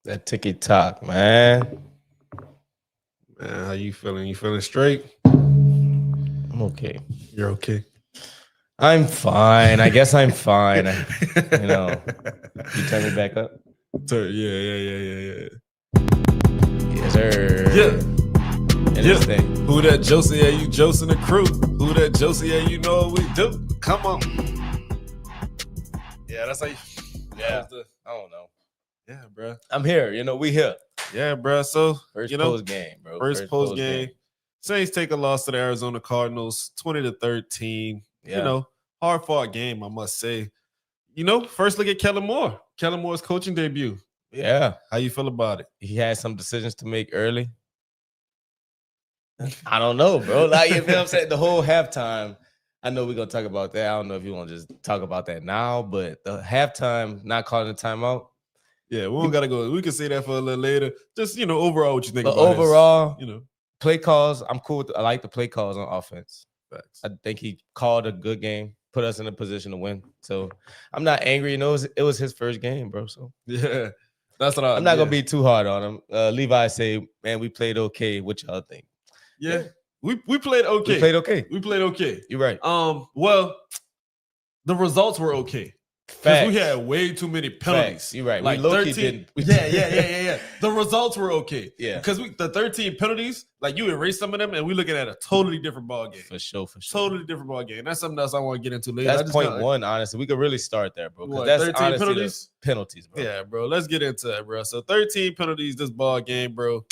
That ticky-tock, man. Man, how you feeling? You feeling straight? I'm okay. You're okay. I'm fine. I guess I'm fine. You turn me back up? Yeah. Yes, sir. Yeah. Interesting. Who that Joce? Yeah, you Joce and the crew. Who that Joce? Yeah, you know what we do. Come on. Yeah, that's how you. Yeah. I don't know. Yeah, bro. I'm here. We here. Yeah, bro. So First post game, bro. First post game. Saints take a loss to the Arizona Cardinals, 20-13. Yeah. Hard fought game, I must say. First look at Kellen Moore. Kellen Moore's coaching debut. Yeah. How you feel about it? He had some decisions to make early. I don't know, bro. Like, you feel what I'm saying? The whole halftime, I know we're going to talk about that. I don't know if you want to just talk about that now, but the halftime, not calling a timeout. Yeah, we don't got to go. We can say that for a little later. Just, overall, what you think about overall, play calls, I'm cool with. I like the play calls on offense. Facts. I think he called a good game, put us in a position to win. So I'm not angry. It was his first game, bro. So yeah, that's what I'm not gonna be too hard on him. Levi say, man, we played okay. What y'all think? Yeah. We played okay. We played okay. You're right. Well, the results were okay. Because we had way too many penalties. Facts. You're right. Like we 13. Didn't. Yeah. The results were okay. Yeah. Because the 13 penalties, like you erased some of them, and we're looking at a totally different ball game. For sure. Totally different ball game. That's something else I want to get into later. That's point one, honestly. We could really start there, bro. What, that's 13 penalties? Penalties, bro. Yeah, bro. Let's get into it, bro. So 13 penalties this ball game, bro.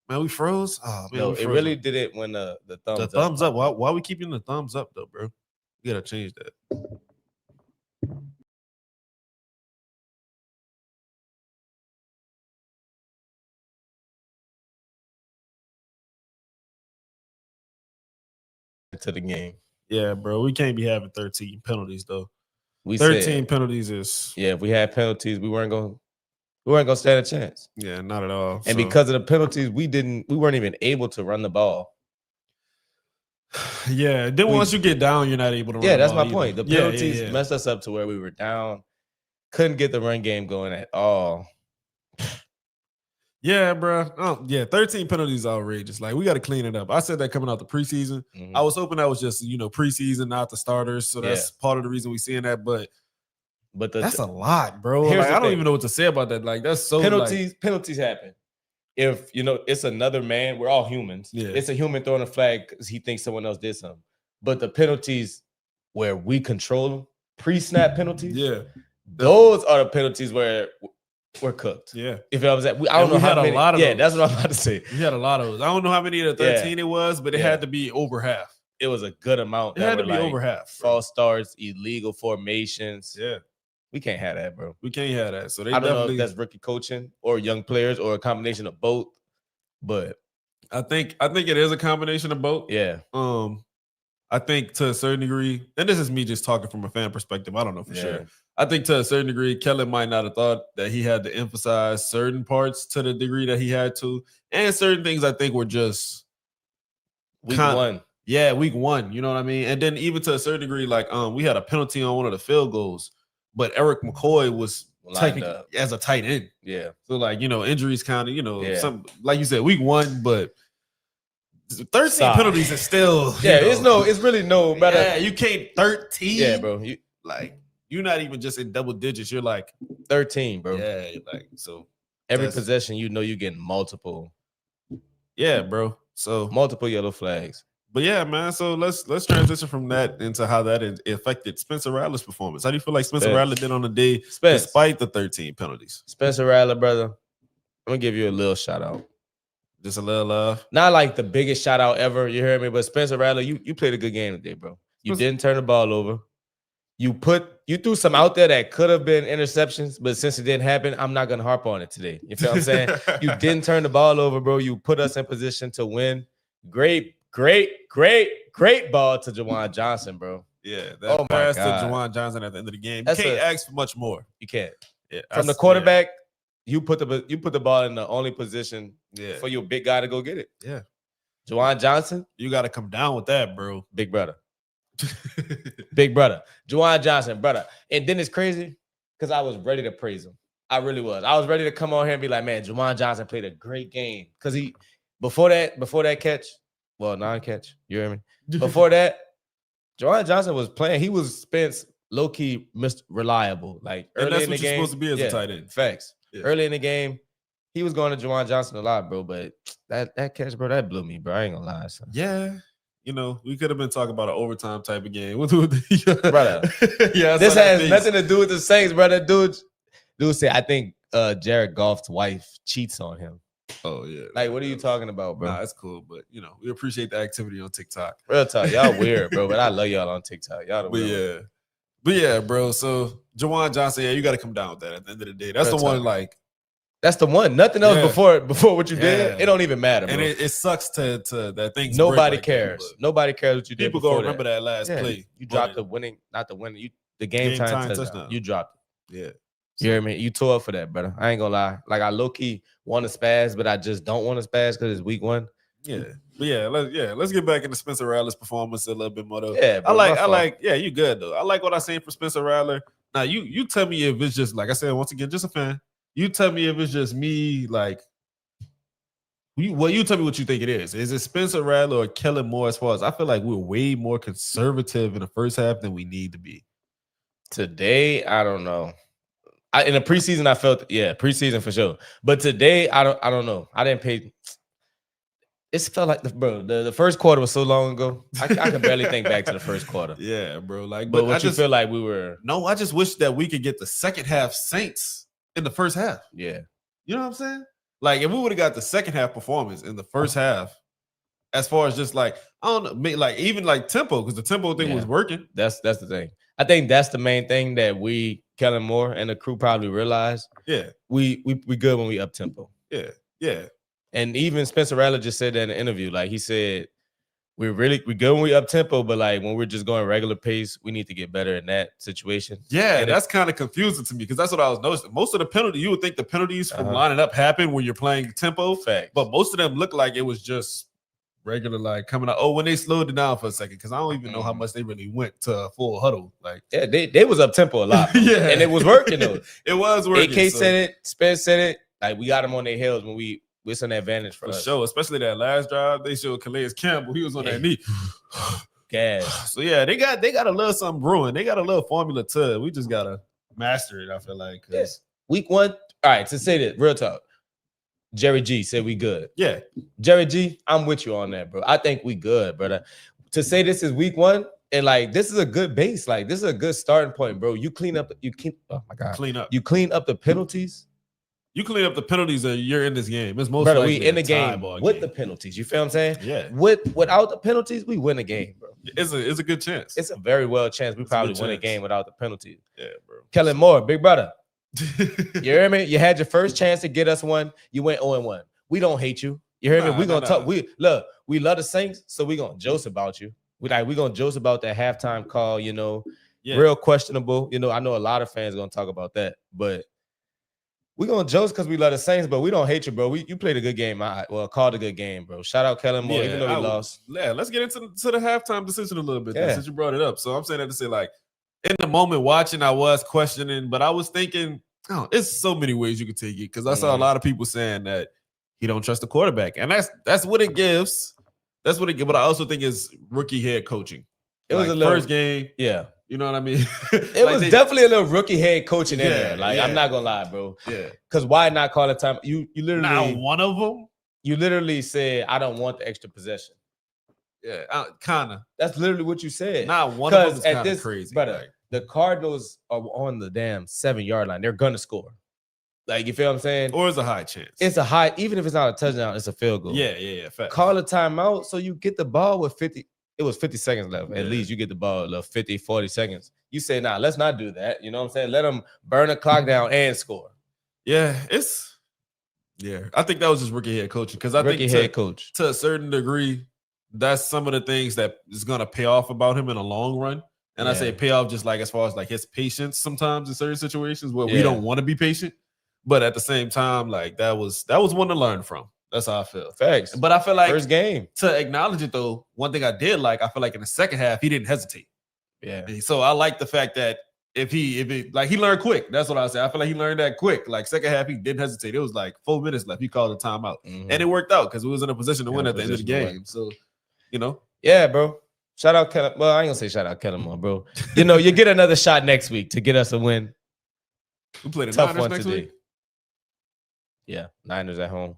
Man, we froze. Oh man, no, it really did it when the thumbs up. The thumbs up. Why we keeping the thumbs up though, bro? We gotta change that. To the game. Yeah, bro. We can't be having 13 penalties though. 13 penalties is if we had penalties, we weren't gonna stand a chance. Yeah, not at all. And because of the penalties, we weren't even able to run the ball. Yeah, then once you get down, you're not able to run. Yeah, that's my point. The penalties messed us up to where we were down, couldn't get the run game going at all. Yeah, bro. 13 penalties is outrageous. Like, we got to clean it up. I said that coming out the preseason. I was hoping that was just, preseason, not the starters. So that's part of the reason we seeing that. But that's a lot, bro. Like, I don't even know what to say about that. Like, that's so penalties happen. If it's another man, we're all humans. Yeah. It's a human throwing a flag because he thinks someone else did something. But the penalties where we control them, pre-snap penalties, those are the penalties where we're cooked. Yeah. If I was I don't know how many. A lot of those. That's what I'm about to say. We had a lot of those. I don't know how many of the 13 it was, but it had to be over half. It was a good amount. It had to be over half. False starts, illegal formations. Yeah. We can't have that, bro. We can't have that. So I don't know if that's rookie coaching or young players or a combination of both. But I think it is a combination of both. Yeah. I think to a certain degree, and this is me just talking from a fan perspective, I don't know for sure. I think to a certain degree, Kellen might not have thought that he had to emphasize certain parts to the degree that he had to. And certain things I think were just week one. Yeah, week one. You know what I mean? And then even to a certain degree, like we had a penalty on one of the field goals, but Eric McCoy was as a tight end. Yeah. So like, injuries counted, some, like you said, week one, but 13 penalties is still it's really no matter. Yeah, you can't 13. Yeah, bro. You're not even just in double digits. You're like 13, bro. Yeah, so every possession, you're getting multiple. Yeah, bro. So multiple yellow flags. But yeah, man. So let's transition from that into how that affected Spencer Rattler's performance. How do you feel like Spencer Rattler did on the day despite the 13 penalties? Spencer Rattler, brother, I'm gonna give you a little shout out. Just a little love. Not like the biggest shout out ever. You heard me, but Spencer Rattler, you played a good game today, bro. You didn't turn the ball over. You threw some out there that could have been interceptions, but since it didn't happen, I'm not gonna harp on it today. You feel what I'm saying? You didn't turn the ball over, bro. You put us in position to win. Great ball to Juwan Johnson, bro. Yeah, that pass to Juwan Johnson at the end of the game. You can't ask for much more. You can't. Yeah, from the quarterback, you put the ball in the only position for your big guy to go get it. Yeah. Juwan Johnson, you got to come down with that, bro. Big brother. Big brother. Juwan Johnson, brother. And then it's crazy because I was ready to praise him. I really was. I was ready to come on here and be like, man, Juwan Johnson played a great game. Because he before that catch, well, non-catch, you hear me? Before that, Juwan Johnson was playing. He was Spence low-key reliable. Like and early that's in what the you're game. supposed to be as a tight end. Facts. Yeah. Early in the game, he was going to Juwan Johnson a lot, bro. But that catch, bro, that blew me, bro. I ain't gonna lie. Son. Yeah. You know, we could have been talking about an overtime type of game. Brother. Yeah, this has nothing to do with the Saints, brother. Dude said, I think Jared Goff's wife cheats on him. Oh, yeah. Like, what are you talking about, bro? Nah, it's cool. But, you know, we appreciate the activity on TikTok. Real talk. Y'all weird, bro. But I love y'all on TikTok. Y'all the weird. But yeah, bro. So, Juwan Johnson, yeah, you got to come down with that at the end of the day. That's Real the one, talk. like. That's the one. Nothing else before what you did. It don't even matter, bro. And it sucks to that things. Nobody cares. Nobody cares what you did. People gonna remember that last play. You dropped the winning, not the winning. The game time touchdown. You dropped it. Yeah. You hear me? You tore up for that, brother. I ain't gonna lie. Like I low key want to spaz, but I just don't want to spaz because it's week 1. Yeah, but let's get back into Spencer Rattler's performance a little bit more though. Yeah, bro, I like. Yeah, you good though. I like what I seen for Spencer Rattler. Now you tell me if it's just like I said once again, just a fan. You tell me if it's just me, like. You tell me what you think it is. Is it Spencer Rattler or Kellen Moore? As far as I feel like we're way more conservative in the first half than we need to be. Today, I don't know. In the preseason, I felt preseason for sure. But today, I don't know. I didn't pay. It felt like the first quarter was so long ago. I can barely think back to the first quarter. Yeah, bro. Like, but what you feel like we were? No, I just wish that we could get the second half Saints in the first half. Yeah, you know what I'm saying? Like, if we would have got the second half performance in the first half, as far as just like I don't know, like even like tempo, because the tempo thing was working. That's the thing. I think that's the main thing that Kellen Moore and the crew probably realized. Yeah, we good when we up tempo. Yeah. And even Spencer Rattler just said that in the interview. Like he said, we good when we up tempo, but like when we're just going regular pace, we need to get better in that situation. Yeah, and that's kind of confusing to me because that's what I was noticing. Most of the penalties, you would think the penalties from lining up happen when you're playing tempo. Fact. But most of them look like it was just regular, like coming out. Oh, when they slowed it down for a second, because I don't even know how much they really went to a full huddle. Like, yeah, they was up tempo a lot. Yeah, and it was working though. It was working. AK said it, Spence said it. Like we got them on their heels when it's an advantage for us. Sure, especially that last drive. They showed Calais Campbell. He was on that knee. Gas. So yeah, they got a little something brewing. They got a little formula to it. We just gotta master it. I feel like. Yes. Week 1. All right. To say this, real talk. Jerry G said we good. Yeah. Jerry G, I'm with you on that, bro. I think we good, brother. To say this is week 1 and like this is a good base. Like this is a good starting point, bro. You clean up. Oh my god. You clean up the penalties. You clean up the penalties and you're in this game. It's most brother, likely we in the game with the penalties. You feel what I'm saying? Yeah. Without the penalties, we win the game, bro. It's a good chance. It's a very well chance. We probably win a game without the penalties. Yeah, bro. Kellen Moore, big brother. You hear me? You had your first chance to get us one. You went 0-1. We don't hate you. You hear me? We gonna talk. We love the Saints, so we gonna Joce about you. We gonna Joce about that halftime call. You know, real questionable. You know, I know a lot of fans gonna talk about that, but. We're going to Joce because we love the Saints, but we don't hate you, bro. You played a good game. Called a good game, bro. Shout out Kellen Moore, even though we lost. Yeah, let's get into the halftime decision a little bit since you brought it up. So I'm saying that to say, like, in the moment watching, I was questioning, but I was thinking, it's so many ways you could take it because I saw a lot of people saying that he don't trust the quarterback. And that's what it gives. That's what it gives. But I also think it's rookie head coaching. It was a little first game. Yeah. You know what I mean? It was definitely a little rookie head coaching in there. Like, I'm not gonna lie, bro. Yeah. Because why not call it time? You literally not one of them. You literally said, I don't want the extra possession. Yeah, kind of. That's literally what you said. Not one of them is kind of crazy. Brother, like, the Cardinals are on the damn 7-yard line. They're gonna score. Like, you feel what I'm saying? Or it's a high chance. It's a high, even if it's not a touchdown, it's a field goal. Yeah. Fact. Call a timeout so you get the ball with 50. It was 50 seconds left. At least you get the ball 50, 40 seconds. You say, nah, let's not do that. You know what I'm saying? Let them burn the clock down and score. Yeah, I think that was just rookie head coaching. Because I think head coach to a certain degree, that's some of the things that is going to pay off about him in a long run. And I say pay off just like as far as like his patience sometimes in certain situations where we don't want to be patient. But at the same time, like that was one to learn from. That's how I feel. Facts. But I feel like first game. To acknowledge it though, one thing I did like, I feel like in the second half, he didn't hesitate. Yeah. And so I like the fact that if he learned quick. That's what I say. I feel like he learned that quick. Like second half, he didn't hesitate. It was like 4 minutes left. He called a timeout, and it worked out because we was in a position to win at the end of the game. So, yeah, bro. Shout out Kellen. Well, I ain't gonna say shout out Kellen Moore, bro. You get another shot next week to get us a win. We played a tough Niners one next today. week. Yeah, Niners at home.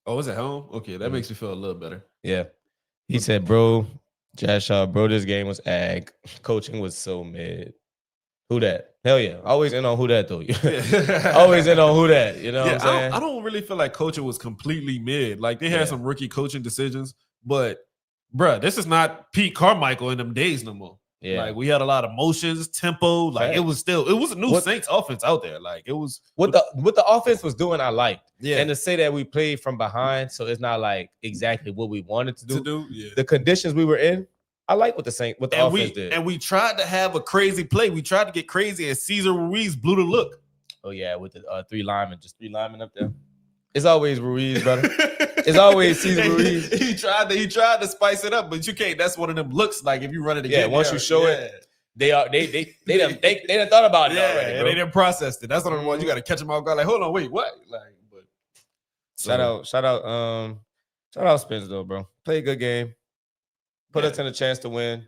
Oh, it's at home? Okay, that makes me feel a little better. Yeah. He said, bro, Jazz Shaw, bro, this game was ag. Coaching was so mid. Who that? Hell yeah. Always in on who that, though. Always in on who that. You know what I'm saying? I don't really feel like coaching was completely mid. Like, they had some rookie coaching decisions, but, bruh, this is not Pete Carmichael in them days no more. Yeah. Like, we had a lot of motions, tempo. Like, it was a new Saints offense out there. Like, it was. What the offense was doing, I liked. Yeah. And to say that we played from behind, so it's not like exactly what we wanted to do. Yeah. The conditions we were in, I like what the offense did. And we tried to have a crazy play. We tried to get crazy, and Cesar Ruiz blew the look. Oh, yeah, with the three linemen up there. It's always Ruiz, brother. It's always Cesar Ruiz. He tried to spice it up, but you can't. That's one of them looks like if you run it again. Yeah, once you show it, they done thought about it already, bro. They didn't process it. That's one of the ones you got to catch them off guard. Like, hold on, wait, what? Like, but shout out Spence though, bro. Play a good game. Put us in a chance to win.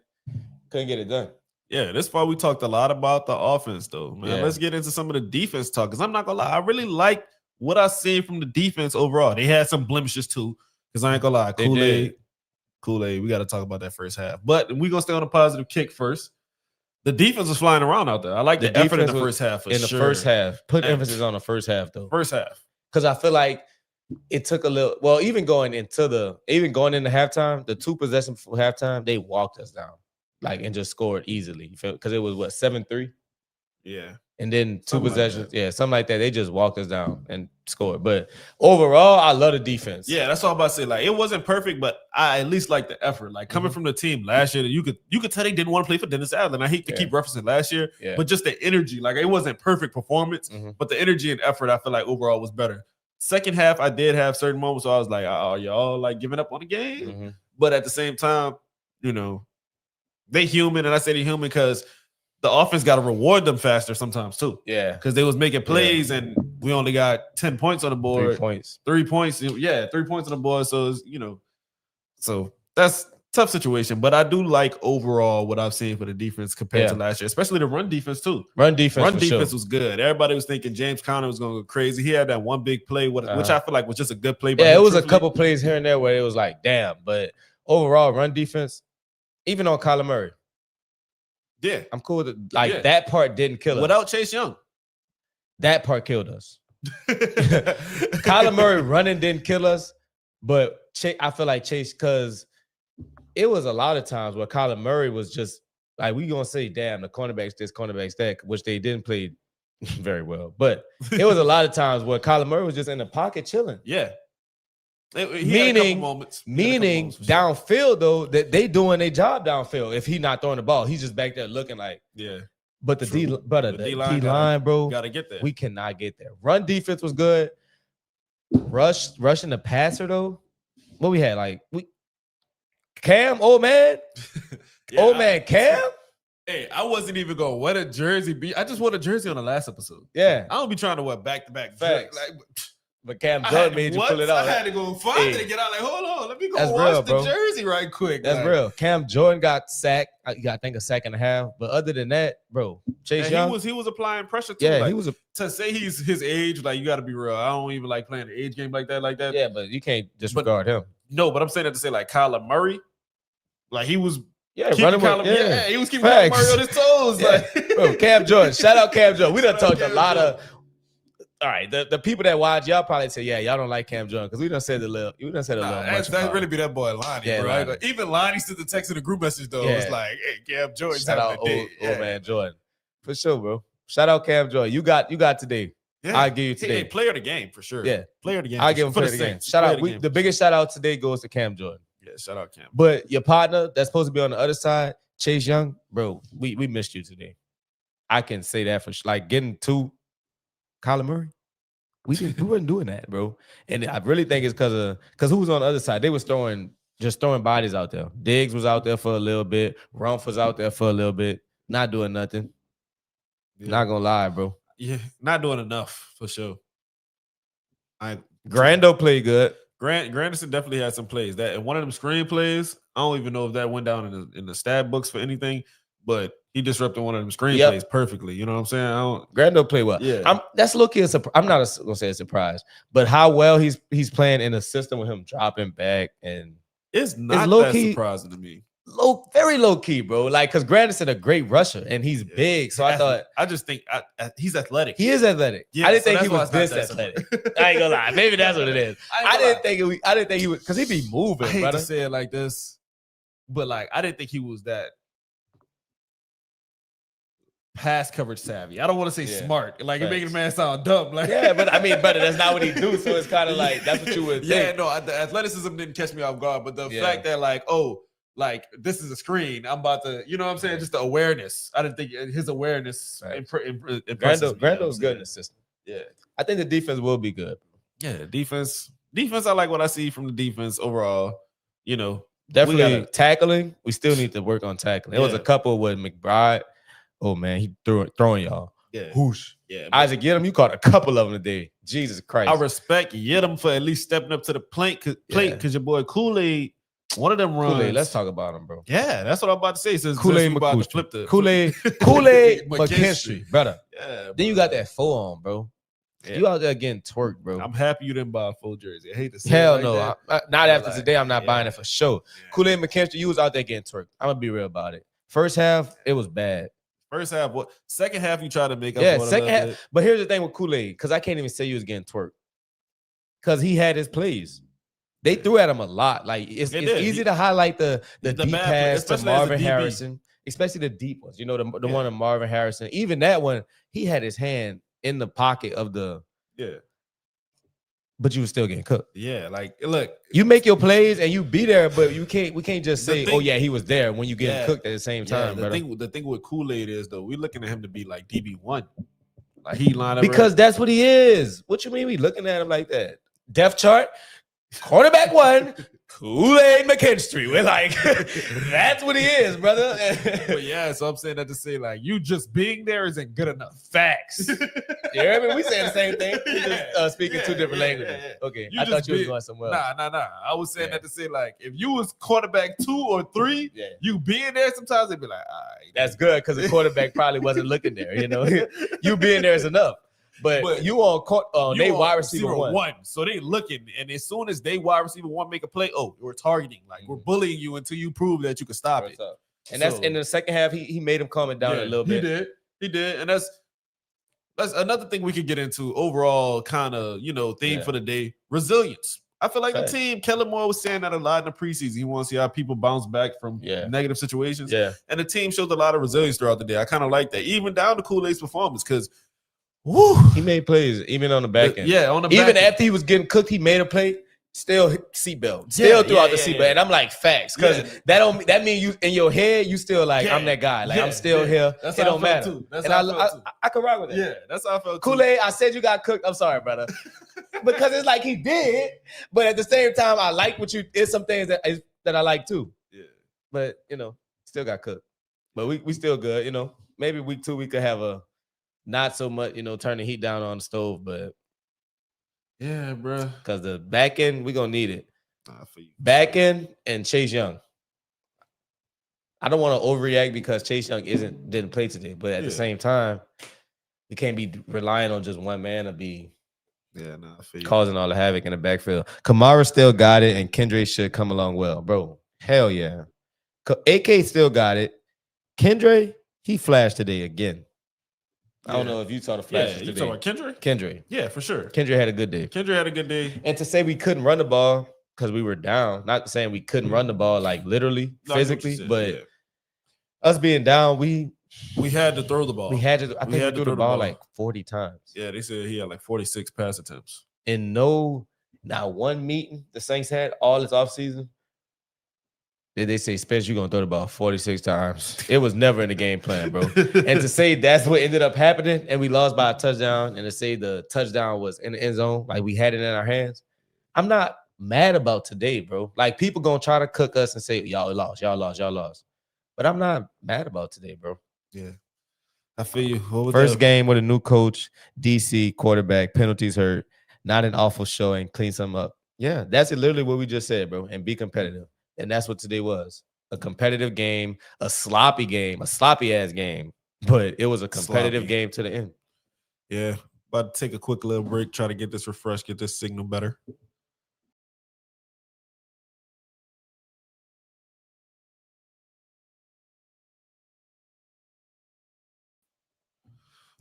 Couldn't get it done. Yeah, this far we talked a lot about the offense though, man. Yeah. Let's get into some of the defense talk because I'm not gonna lie, I really like what I seen from the defense overall. They had some blemishes too, because I ain't gonna lie, Kool-Aid. We got to talk about that first half, but we're gonna stay on a positive kick first. The defense was flying around out there. I like the effort in the first half. First half, put emphasis on the first half though. First half, because I feel like it took a little. Well, even going into halftime, the 2 possessions for halftime, they walked us down, like and just scored easily. Because it was 7-3. Yeah. And then 2 possessions, something like that. They just walked us down and scored. But overall, I love the defense. Yeah, that's all I'm about to say. Like, it wasn't perfect, but I at least like the effort. Like, coming from the team last year, you could tell they didn't want to play for Dennis Allen. I hate to keep referencing last year, but just the energy. Like, it wasn't perfect performance, but the energy and effort, I feel like overall was better. Second half, I did have certain moments where I was like, "Oh, y'all like giving up on the game?" But at the same time, they human, and I say they human because the offense got to reward them faster sometimes too. Yeah, because they was making plays, and we only got 10 points on the board. 3 points. Yeah, 3 points on the board. So it's, so that's a tough situation. But I do like overall what I've seen for the defense compared to last year, especially the run defense too. Run defense was good. Everybody was thinking James Conner was going to go crazy. He had that one big play, which I feel like was just a good play. Yeah, it was a couple plays here and there where it was like, damn. But overall, run defense, even on Kyler Murray. Yeah, I'm cool with it. That part didn't kill us. Without Chase Young. That part killed us. Kyler Murray running didn't kill us, but I feel like Chase, because it was a lot of times where Kyler Murray was just like, we gonna say, damn, the cornerbacks this, cornerbacks that, which they didn't play very well. But it was a lot of times where Kyler Murray was just in the pocket chilling. Yeah. Meaning downfield though, that they doing their job downfield. If he not throwing the ball, he's just back there looking like But the D-line, bro, gotta get there. We cannot get there. Run defense was good. Rushing the passer though. What we had Cam, old man, Cam. Hey, I wasn't even gonna wear a jersey. I just wore a jersey on the last episode. Yeah, I don't be trying to wear back-to-back facts. But Cam Jordan made you pull it out. I had to go find it and get out. Like, hold on, let me go wash the jersey right quick. That's real. Cam Jordan got sacked. I think a sack and a half. But other than that, bro, Chase Young, he was applying pressure too. Yeah, he was to say he's his age. Like, you got to be real. I don't even like playing the age game like that. Yeah, but you can't disregard him. No, but I'm saying that to say like Kyler Murray, like he was. Yeah, running he was keeping Kyler Murray on his toes. Like, bro, Cam Jordan. Shout out Cam Jordan. We done talked a lot of. All right, the people that watch, y'all probably say, yeah, y'all don't like Cam Jordan because we done said a little. That really be that boy Lonnie, bro. Lonnie. Even Lonnie sent the text in the group message though. It's like, hey, Cam Jordan. Shout out old man Jordan for sure, bro. Shout out Cam Jordan. You got today. Yeah. I'll give you today. Hey, player of the game for sure. Yeah, player of the game. I'll give him player of the game. Shout out. The biggest shout out today goes to Cam Jordan. Yeah, shout out Cam. But your partner that's supposed to be on the other side, Chase Young, bro, we missed you today. I can say that for sure. Like getting to Kyler Murray. We weren't doing that, bro. And I really think it's because who was on the other side? They was throwing bodies out there. Diggs was out there for a little bit. Rumph was out there for a little bit, not doing nothing. Yeah. Not gonna lie, bro. Yeah, not doing enough for sure. Grando played good. Granderson definitely had some plays. That and one of them screen plays, I don't even know if that went down in the stat books for anything, but he disrupted one of them screen plays perfectly. You know what I'm saying? Grando played well. Yeah, that's low-key I'm not gonna say a surprise, but how well he's playing in a system with him dropping back, and it's not that surprising to me. Very low key, bro. Like, because Granderson a great rusher and he's big, so I just think he's athletic. He is athletic. Yeah, I didn't think he was this athletic. I ain't gonna lie. Maybe that's what it is. I didn't think he was, because he be moving. I hate brother. to say it like this, but like I didn't think he was that pass coverage savvy. I don't want to say smart. Like you're making a man sound dumb. Like but I mean, brother, that's not what he do. So it's kind of like that's what you would think. Yeah, no, the athleticism didn't catch me off guard, but the fact that like this is a screen. I'm about to, you know what I'm saying? Just the awareness. I didn't think his awareness. Grando's good in the system. Yeah, I think the defense will be good. Yeah, defense. I like what I see from the defense overall. You know, definitely tackling. We still need to work on tackling. There was a couple with McBride. Oh man, he throwing y'all. Yeah, whoosh. Yeah, Isaac Yedem, you caught a couple of them today. Jesus Christ. I respect Yedem for at least stepping up to the plate because your boy Kool-Aid. One of them runs. Kool-Aid, let's talk about him, bro. Yeah, that's what I'm about to say. Since Kool-Aid McKinstry. Kool-Aid McKinstry, brother. Yeah, bro. Then you got that 4 on, bro. Yeah. You out there getting twerked, bro. I'm happy you didn't buy a full jersey. I hate to say Hell it no. Not after today, I'm not buying it for sure. Yeah. Kool-Aid McKinstry, you was out there getting twerked. I'm gonna be real about it. First half, it was bad. First half, what? Second half, you try to make up. Yeah, second half. But here's the thing with Kool-Aid, because I can't even say you was getting twerked, because he had his plays. They threw at him a lot. Like it's easy to highlight the deep pass to Marvin Harrison, especially the deep ones. You know, the one of Marvin Harrison. Even that one, he had his hand in the pocket of the but you were still getting cooked. Yeah, like look, you make your plays and you be there, but we can't just say, oh yeah, he was there when you get cooked at the same time. The thing with Kool-Aid is though, we're looking at him to be like DB1. Like he line up because that's what he is. What you mean we looking at him like that? Depth chart. Quarterback 1, Kool-Aid McKinstry. We're like, that's what he is, brother. But yeah, so I'm saying that to say, like, you just being there isn't good enough. Facts. You hear me? We saying the same thing. We just speaking 2 different languages. Okay, I thought you was going somewhere else. Nah. I was saying that to say, like, if you was quarterback 2 or 3, you being there, sometimes they'd be like, all right. That's good, because the quarterback probably wasn't looking there, you know? You being there is enough. But you on court, they wide receiver one. So they looking, and as soon as they wide receiver 1 make a play, we're targeting. Like we're bullying you until you prove that you can stop it. And that's in the second half, he made him calm it down a little bit. He did. And that's another thing we could get into overall kind of, theme for the day. Resilience. I feel like the team, Kellen Moore was saying that a lot in the preseason. He wants to see how people bounce back from negative situations. Yeah. And the team showed a lot of resilience throughout the day. I kind of like that, even down to Kool-Aid's performance, because he made plays even on the back end. Yeah, on the back even end. After he was getting cooked, he made a play. Still seatbelt. Still throughout the seatbelt. And I'm like, facts. Because that mean you in your head, you still like, I'm that guy. Like I'm still here. It don't matter. That's and I can rock with that. Yeah, that's how I felt. Kool-Aid, I said you got cooked. I'm sorry, brother. Because it's like he did, but at the same time, I like what you. It's some things that I like too. Yeah. But still got cooked. But we still good. Maybe week 2 we could have a not so much, turn the heat down on the stove, but yeah, bro. Because the back end, we're gonna need it. For you. Back end and Chase Young. I don't want to overreact because Chase Young didn't play today, but at the same time, we can't be relying on just one man to be causing all the havoc in the backfield. Kamara still got it, and Kendra should come along well, bro. Hell yeah. AK still got it. Kendra, he flashed today again. I don't know if you saw the flashes today. You talking about Kendra? Kendra. Yeah, for sure. Kendra had a good day. And to say we couldn't run the ball because we were down, not saying we couldn't run the ball like literally, physically, but us being down, we had to throw the ball. I think we threw the ball like 40 times. Yeah, they said he had like 46 pass attempts. In not one meeting the Saints had all this offseason. They say, Spence, you're going to throw the ball 46 times. It was never in the game plan, bro. And to say that's what ended up happening and we lost by a touchdown, and to say the touchdown was in the end zone, like we had it in our hands, I'm not mad about today, bro. Like people going to try to cook us and say, y'all lost. But I'm not mad about today, bro. Yeah. I feel you. First game with a new coach, DC quarterback, penalties hurt, not an awful showing, clean some up. Yeah, that's literally what we just said, bro. And be competitive. And that's what today was. A competitive game, a sloppy ass game. But it was a competitive game to the end. Yeah. About to take a quick little break, try to get this refreshed, get this signal better.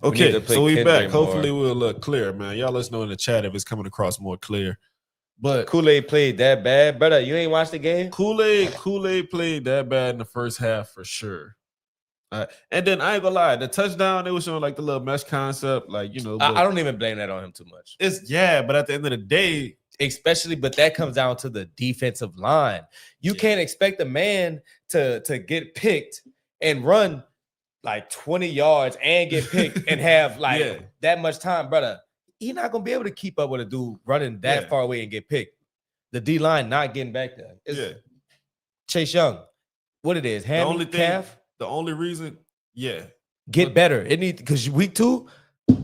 Okay, so we back. Hopefully we'll look clear, man. Y'all let us know in the chat if it's coming across more clear. But Kool-Aid played that bad, brother. You ain't watched the game? Kool-Aid played that bad in the first half for sure. And then I ain't gonna lie, the touchdown, it was showing like the little mesh concept, like, you know. I don't even blame that on him too much. But at the end of the day, but that comes down to the defensive line. You can't expect a man to get picked and run like 20 yards and get picked and have like that much time, brother. He's not gonna be able to keep up with a dude running that far away and get picked. The D line not getting back there. It's Chase Young. What it is? Calf. The only reason, get better. It needs because week 2,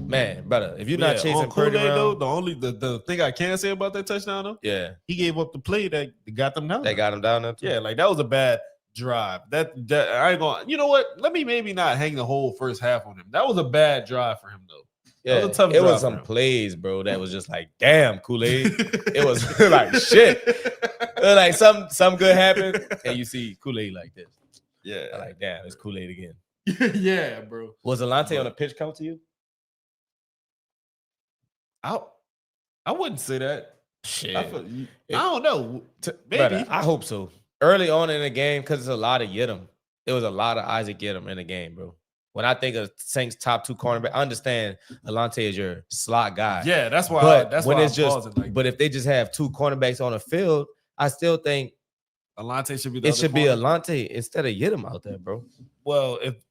man, brother. If you're not chasing Purdy around, the thing I can say about that touchdown though, he gave up the play that got them down. They got him down there too. Yeah, like that was a bad drive. That I ain't going. You know what? Let me maybe not hang the whole first half on him. That was a bad drive for him though. Yeah, it was a tough drive. It was some plays, bro. That was just like, damn, Kool-Aid. It was like shit. It was like some good happened, and you see Kool-Aid like this. Yeah, like damn, it's Kool-Aid again. Yeah, bro. Was Alante on a pitch count to you? I wouldn't say that. Shit, I don't know. Maybe brother, I hope so. Early on in the game, because it's a lot of Yidam. It was a lot of Isaac Yidam in the game, bro. When I think of Saints' top 2 cornerback, I understand Alante is your slot guy. Yeah, that's why. But if they just have 2 cornerbacks on the field, I still think Alante should be. It should be Alante instead of Yidam out there, bro. Well, it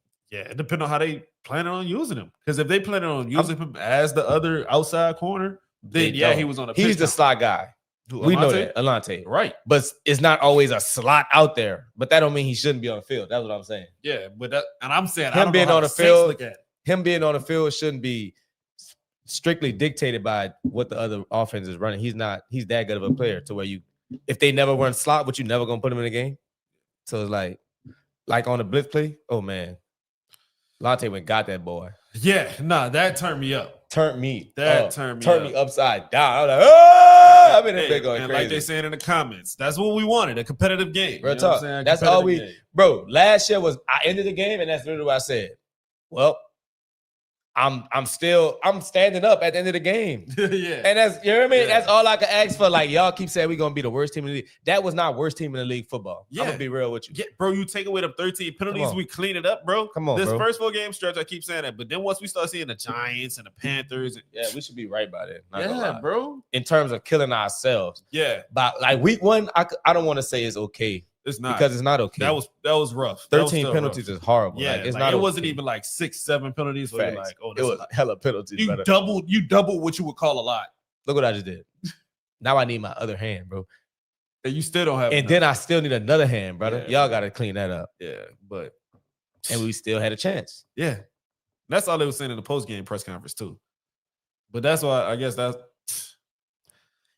depends on how they plan on using him. Because if they plan on using him as the other outside corner, then he was on a. He's the slot guy. We know that Alante, right? But it's not always a slot out there. But that don't mean he shouldn't be on the field. That's what I'm saying. Yeah, but I'm saying him being on the field. Him being on the field shouldn't be strictly dictated by what the other offense is running. He's not. He's that good of a player to where if they never run slot, but you never gonna put him in the game. So it's like on the blitz play. Oh man, Alante went got that boy. Yeah, that turned me up. Turned me upside down. I was like, oh, I've been in going crazy. Like they saying in the comments, that's what we wanted, a competitive game. Real talk. That's all bro. Last year I ended the game, and that's literally what I said. Well, I'm standing up at the end of the game. Yeah. And that's, you know what I mean? Yeah. That's all I can ask for. Like, y'all keep saying we're gonna be the worst team in the league. That was not worst team in the league football. Yeah. I'm gonna be real with you. Yeah, bro, you take away the 13 penalties, we clean it up, bro. Come on, this first 4 game stretch, I keep saying that. But then once we start seeing the Giants and the Panthers, we should be right by that. Yeah, bro. In terms of killing ourselves. Yeah. But like week 1, I don't want to say it's okay. It's not, because it's not okay. That was rough. 13 penalties is horrible. Yeah, like, it's not. It wasn't even like 6-7 penalties. So you're like, it was hella penalties. You doubled what you would call a lot. Look what I just did. Now I need my other hand, bro. And you still don't have. And then I still need another hand, brother. Y'all got to clean that up. Yeah, but and we still had a chance. Yeah, that's all they were saying in the post-game press conference too. But that's why I guess that's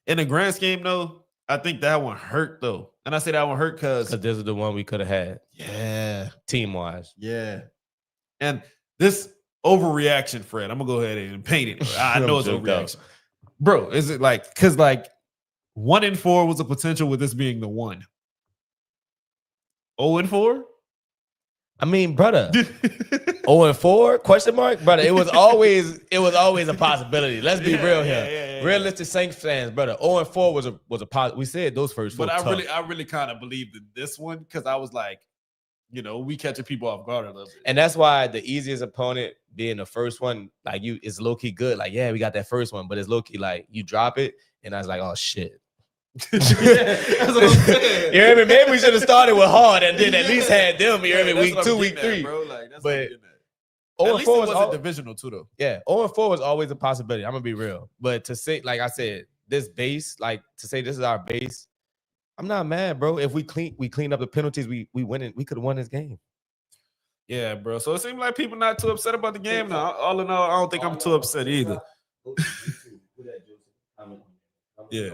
in the grand scheme though. I think that one hurt though. And I say that one hurt because this is the one we could have had. Yeah. Team-wise. Yeah. And this overreaction, Fred, I'm going to go ahead and paint it. I know it's overreaction. Bro, is it like, because like 1-4 was a potential with this being the 1. 0-4? I mean, brother, 0-4? Question mark, brother. It was always a possibility. Let's be real here. Yeah. Realistic Saints fans, brother. 0-4 was a positive. We said those first 4. But I really kind of believed in this one because I was like, you know, we catching people off guard a little bit. And that's why the easiest opponent being the first one, like is low key good. Like, yeah, we got that first one, but it's low key like you drop it, and I was like, oh shit. That's what I'm saying. You hear me? Maybe we should have started with hard and then at least had them. You hear me? Week 2, week 3, bro. Like, that's but 0-4 was divisional too, though. Yeah, 0-4 was always a possibility. I'm gonna be real, but to say, like I said, this base, like to say this is our base, I'm not mad, bro. If we clean up the penalties, we win it. We could have won this game. Yeah, bro. So it seems like people not too upset about the game now. All in all, I don't think I'm too upset either. Yeah.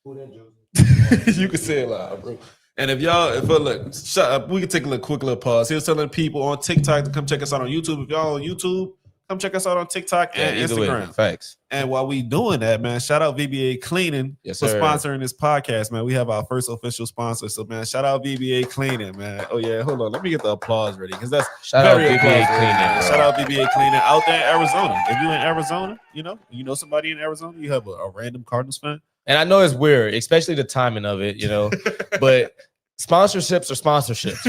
You can say it loud, bro. And if look, shut up, we can take a quick little pause. He was telling people on TikTok to come check us out on YouTube. If y'all on YouTube, come check us out on TikTok and Instagram. Way, facts. And while we doing that, man, shout out VBA Cleaning for sponsoring this podcast, man. We have our first official sponsor. So, man, shout out VBA Cleaning, man. Oh, yeah, hold on. Let me get the applause ready because that's shout out VBA Cleaning. Shout out VBA Cleaning out there in Arizona. If you're in Arizona, you know somebody in Arizona, you have a random Cardinals fan. And I know it's weird, especially the timing of it, but sponsorships are sponsorships,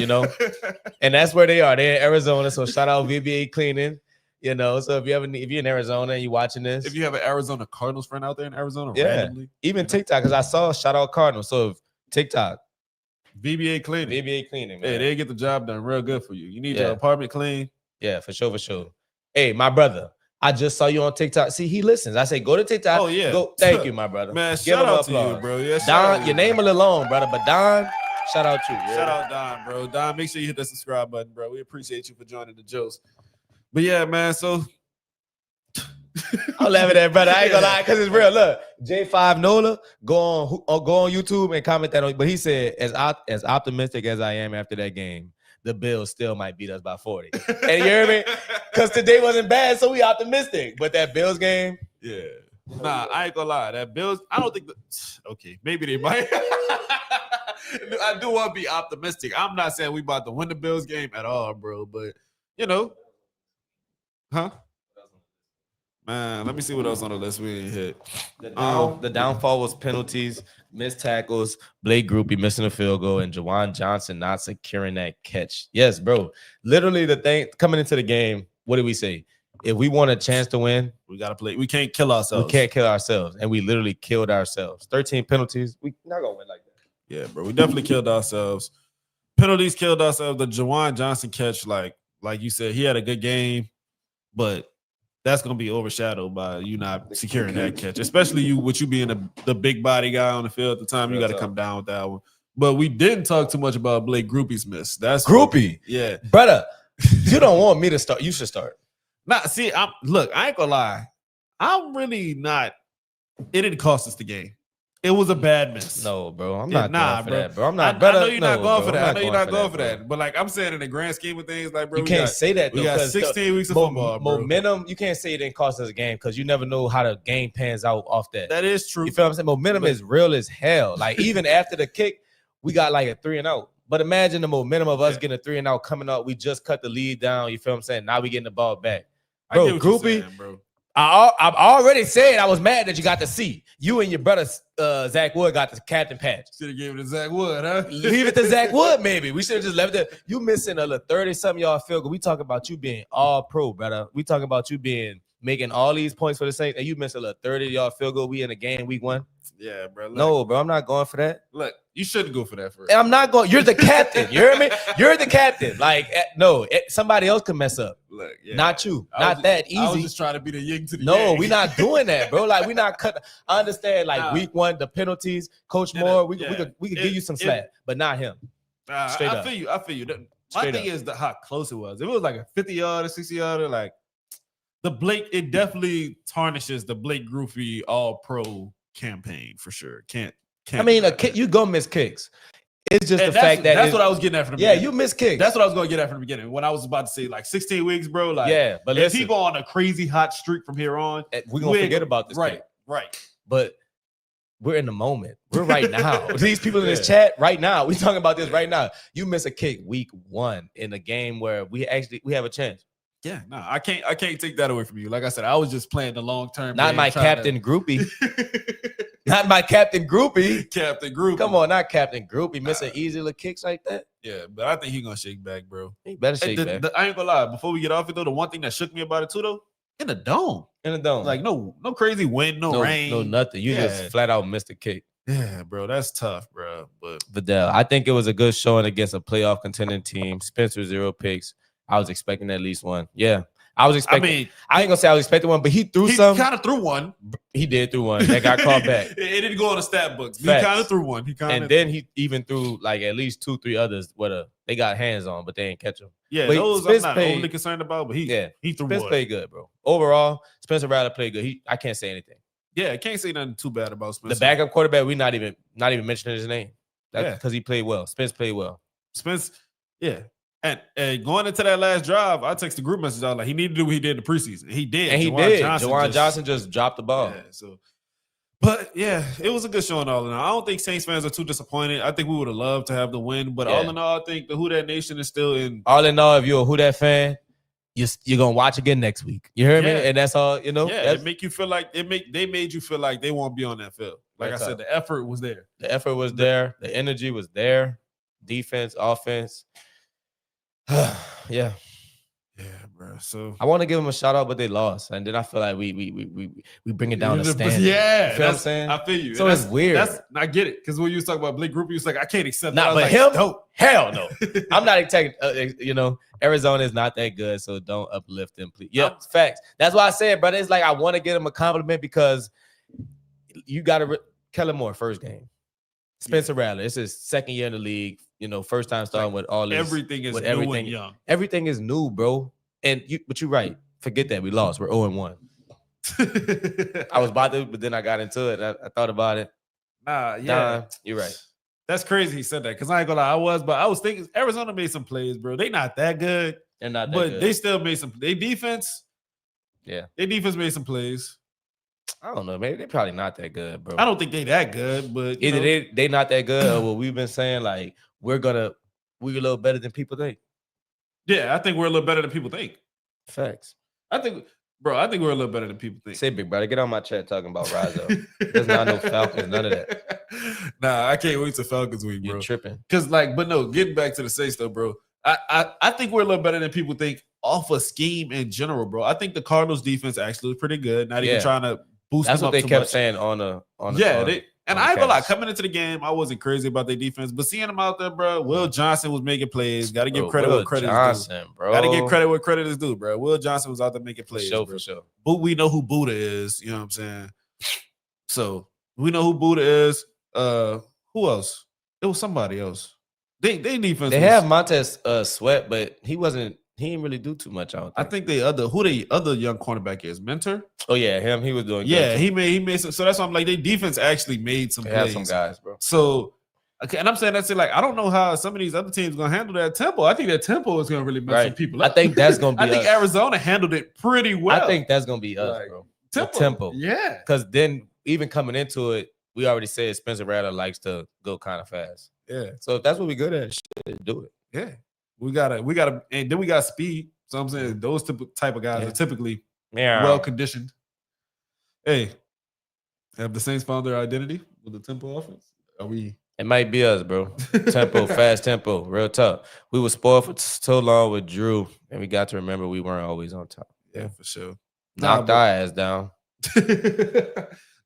and that's where they are. They're in Arizona. So shout out VBA Cleaning, So if you're in Arizona and you're watching this, if you have an Arizona Cardinals friend out there in Arizona, randomly, even TikTok, because I saw shout out Cardinals. So if TikTok, VBA Cleaning, man. Hey, they get the job done real good for you. You need your apartment clean. Yeah, for sure. Hey, my brother. I just saw you on TikTok. See, he listens. I say, go to TikTok. Oh, yeah. Go. Thank you, my brother. Man, shout out to you, bro. Yeah, Don, your name a little long, brother, but Don, shout out to you. Shout out Don, bro. Don, make sure you hit the subscribe button, bro. We appreciate you for joining the Joce. But yeah, man, so I'm laughing at that, brother. I ain't gonna lie, because it's real. Look, J5 Nola, go on YouTube and comment that on. But he said, as optimistic as I am after that game, the Bills still might beat us by 40. And you hear me? Because today wasn't bad, so we optimistic. But that Bills game, yeah. Nah, I ain't gonna lie. That Bills, I don't think okay, maybe they might. I do want to be optimistic. I'm not saying we about to win the Bills game at all, bro. But huh? Man, let me see what else on the list we ain't hit. The downfall was penalties, missed tackles, Blake Groupie missing a field goal, and Juwan Johnson not securing that catch. Yes, bro. Literally, the thing coming into the game, what did we say? If we want a chance to win, we got to play. We can't kill ourselves. We can't kill ourselves. And we literally killed ourselves. 13 penalties. We not going to win like that. Yeah, bro. We definitely killed ourselves. Penalties killed ourselves. The Juwan Johnson catch, like you said, he had a good game, but that's going to be overshadowed by you not securing that catch, especially you being the big body guy on the field at the time. You got to come down with that one. But we didn't talk too much about Blake Groupie's miss. That's Groupie. Yeah. Brother, you don't want me to start. You should start. See, I ain't gonna lie. I'm really not. It didn't cost us the game. It was a bad miss. No, bro. I'm not going for that, bro. I'm not. I know you're not going for that. I know you're not going for that. But like I'm saying, in the grand scheme of things, like bro, you can't say that. We got 16 weeks of football, bro. Momentum. You can't say it didn't cost us a game because you never know how the game pans out off that. That is true. You feel what I'm saying? Momentum is real as hell. Like even after the kick, we got like a 3-and-out. But imagine the momentum of us getting a 3-and-out coming up. We just cut the lead down. You feel what I'm saying? Now we getting the ball back. Bro, Groupie, bro. I've already said I was mad that you got the C. You and your brother Zach Wood got the captain patch. Should have given it to Zach Wood, huh? Leave it to Zach Wood, maybe. We should have just left it. You missing a 30-something yard field goal. We talking about you being all pro, brother. We talking about you making all these points for the Saints, and you missed a 30-yard field goal. We in the game week 1. Yeah, bro. Look, no, bro, I'm not going for that. Look, you shouldn't go for that first. And I'm not going. You're the captain. You hear me? You're the captain. Like, no, somebody else can mess up. Look, yeah. Not you. Not that easy. I was just trying to be the yin to the yang. No, we're not doing that, bro. Like, we're not cutting. I understand, like, week 1, the penalties. Coach Moore, we could give you some slack, but not him. Straight up. I feel you. My thing is how close it was. If it was like a 50-yard or 60-yard, like, it definitely tarnishes the Blake Groupie all-pro campaign for sure. Can't I mean, you go miss kicks. It's just the fact that that's what I was getting at from the beginning. Yeah, you miss kicks. That's what I was going to get at from the beginning. When I was about to say like 16 weeks, bro. Like, yeah, but if he go on a crazy hot streak from here on, we're gonna forget about this. Right. But we're in the moment. We're right now. These people in this chat right now. We talking about this right now. You miss a kick week 1 in a game where we have a chance. Yeah, no, I can't take that away from you. Like I said, I was just playing the long term. Not my captain groupie. Not my captain groupie. Captain groupie. Come on, not captain groupie. Missing easy little kicks like that. Yeah, but I think he's gonna shake back, bro. He better shake back. I ain't gonna lie. Before we get off it though, the one thing that shook me about it too though, in the dome. Like no crazy wind, no rain, no nothing. You just flat out missed a kick. Yeah, bro, that's tough, bro. But Vidal, I think it was a good showing against a playoff contending team. Spencer 0 picks. I was expecting at least one. Yeah. I was expecting. I ain't gonna say I was expecting one, but he threw some. He kind of threw one. He did through one that got called back. It didn't go on the stat books. He kind of threw one. And then he even threw like at least 2-3 others where they got hands on, but they didn't catch them. Yeah, but those I'm not overly concerned about. But he threw Spence one. played good, bro. Overall, Spencer Rattler played good. I can't say anything. Yeah, I can't say nothing too bad about Spencer. The backup quarterback, we not even mentioning his name. That's because he played well. Spence played well. Spence, yeah. And going into that last drive, I texted the group message out like he needed to do what he did in the preseason. He did. And he did. Juwan Johnson just dropped the ball. Yeah, but yeah, it was a good showing all in all. I don't think Saints fans are too disappointed. I think we would have loved to have the win. But all in all, I think the Who Dat Nation is still in. All in all, if you're a Who Dat fan, you're gonna watch again next week. You hear me? And that's all, you know. Yeah, it make you feel like they made you feel like they won't be on that field. Like I said, the effort was there. The effort was there. The energy was there. Defense, offense. Yeah, bro. So I want to give them a shout out, but they lost, and then I feel like we bring it down the standard. Yeah, you feel what I'm saying? I feel you. So it's weird. I get it because when you was talking about Blake Group, you was like, I can't accept that. But him, hell no. I'm not taking. Arizona is not that good, so don't uplift them, please. Yeah, facts. That's why I said, brother. It's like I want to give him a compliment because you got to Kellen Moore first game. Spencer Rattler. It's his second year in the league. First time starting with all this. Everything is new and young. Everything is new, bro. But you're right. Forget that. We lost. We're 0-1. I was about to, but then I got into it. I thought about it. You're right. That's crazy he said that because I ain't gonna lie. But I was thinking Arizona made some plays, bro. They not that good. They're not that good. But they still made some. Their defense. Yeah. Their defense made some plays. I don't know. Maybe they're probably not that good, bro. I don't think they that good, but either they not that good or what we've been saying, like, we're a little better than people think. Yeah, I think we're a little better than people think. Facts. I think we're a little better than people think. Say, big brother, get on my chat talking about Rizzo. There's not no Falcons, none of that. Nah, I can't wait till Falcons week, bro. You're tripping. Because, but no, getting back to the Saints, though, bro. I think we're a little better than people think off a scheme in general, bro. I think the Cardinals defense actually is pretty good. Not even trying to boost them up. That's what they kept saying on the and I ain't gonna lie, coming into the game, I wasn't crazy about their defense, but seeing them out there, bro, Will Johnson was making plays. Got to give credit where credit is due. Got to give credit where credit is due, bro. Will Johnson was out there making plays. For sure. But we know who Buddha is. You know what I'm saying? So we know who Buddha is. Who else? It was somebody else. They defense. They have Montez Sweat, but he didn't really do too much out there. I think the other young cornerback is Mentor. Oh yeah, him. He was doing. Yeah, he made some. So that's why I'm like, their defense actually made some. They plays. Have some guys, bro. So, okay, and I'm saying that's it. Like, I don't know how some of these other teams gonna handle that tempo. I think that tempo is gonna really mess some people up. I think that's gonna be. I think Arizona handled it pretty well. I think that's gonna be us, bro. Tempo. Yeah. Because then even coming into it, we already said Spencer Rattler likes to go kind of fast. Yeah. So if that's what we're good at, do it. Yeah. We gotta, and then we got speed. So I'm saying those type of guys are typically well conditioned. Hey, have the Saints found their identity with the tempo offense? It might be us, bro. Tempo, fast tempo, real tough. We were spoiled for so long with Drew, and we got to remember we weren't always on top. Yeah, for sure. Knocked our ass down.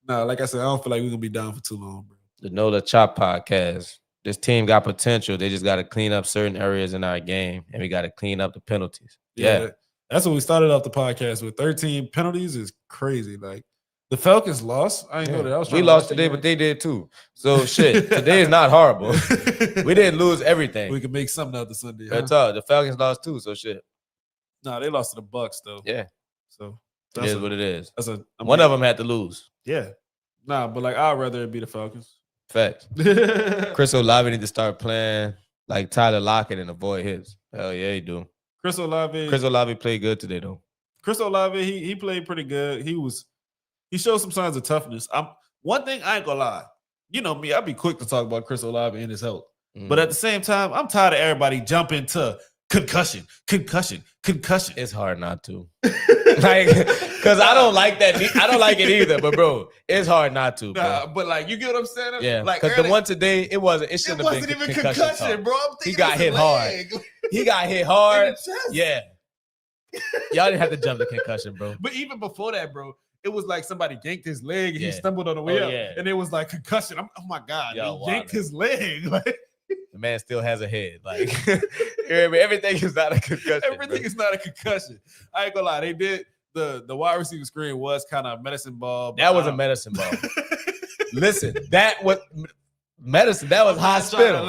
Like I said, I don't feel like we're gonna be down for too long, bro. The Nola Chop podcast. This team got potential. They just got to clean up certain areas in our game, and we got to clean up the penalties. Yeah. That's what we started off the podcast with. 13 penalties is crazy. Like, the Falcons lost. I didn't know that. We lost today, but they did too. So, shit, today is not horrible. We didn't lose everything. We could make something out of Sunday. That's all. The Falcons lost too, so shit. Nah, they lost to the Bucks, though. Yeah. So, it is what it is. One of them had to lose. Yeah. Nah, but, I'd rather it be the Falcons. Facts. Chris Olave need to start playing like Tyler Lockett and avoid hits. Hell yeah, he do. Chris Olave played good today though. Chris Olave, he played pretty good. He showed some signs of toughness. One thing I ain't gonna lie. You know me, I'd be quick to talk about Chris Olave and his health. But at the same time, I'm tired of everybody jumping to concussion. It's hard not to. Because I don't like that. I don't like it either. But bro, it's hard not to. Bro. But you get what I'm saying? Yeah. Because the one today, it shouldn't have been. It wasn't even concussion, bro. He got hit hard. He got hit hard. Yeah. Y'all didn't have to jump the concussion, bro. But even before that, bro, it was like somebody yanked his leg and he stumbled on the way up. And it was like concussion. Oh my God. He yanked his leg. The man still has a head. Like, everything is not a concussion. Everything is not a concussion. I ain't gonna lie. They did the wide receiver screen was kind of a medicine ball. That was a medicine ball. Listen, that was medicine. That was hospital,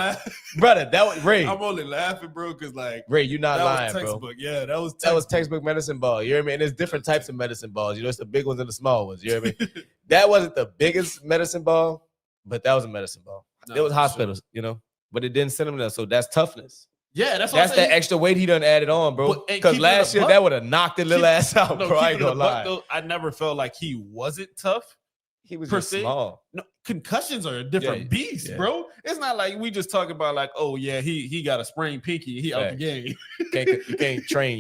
brother. That was Ray. I'm only laughing, bro, because like Ray, you're not lying, bro. Yeah, that was textbook medicine ball. You know what I mean? And there's different types of medicine balls. You know, it's the big ones and the small ones. You know what I mean? That wasn't the biggest medicine ball, but that was a medicine ball. No, it was hospitals, sure. You know, but it didn't send him there. So that's toughness. Yeah, that's that extra weight he done added on, bro. Because last year that would have knocked the little ass out, bro. I ain't gonna lie. Though, I never felt like he wasn't tough. He was just small. No, concussions are a different beast, bro. It's not like we just talk about like, oh yeah, he got a sprained pinky, he out the game. You can't train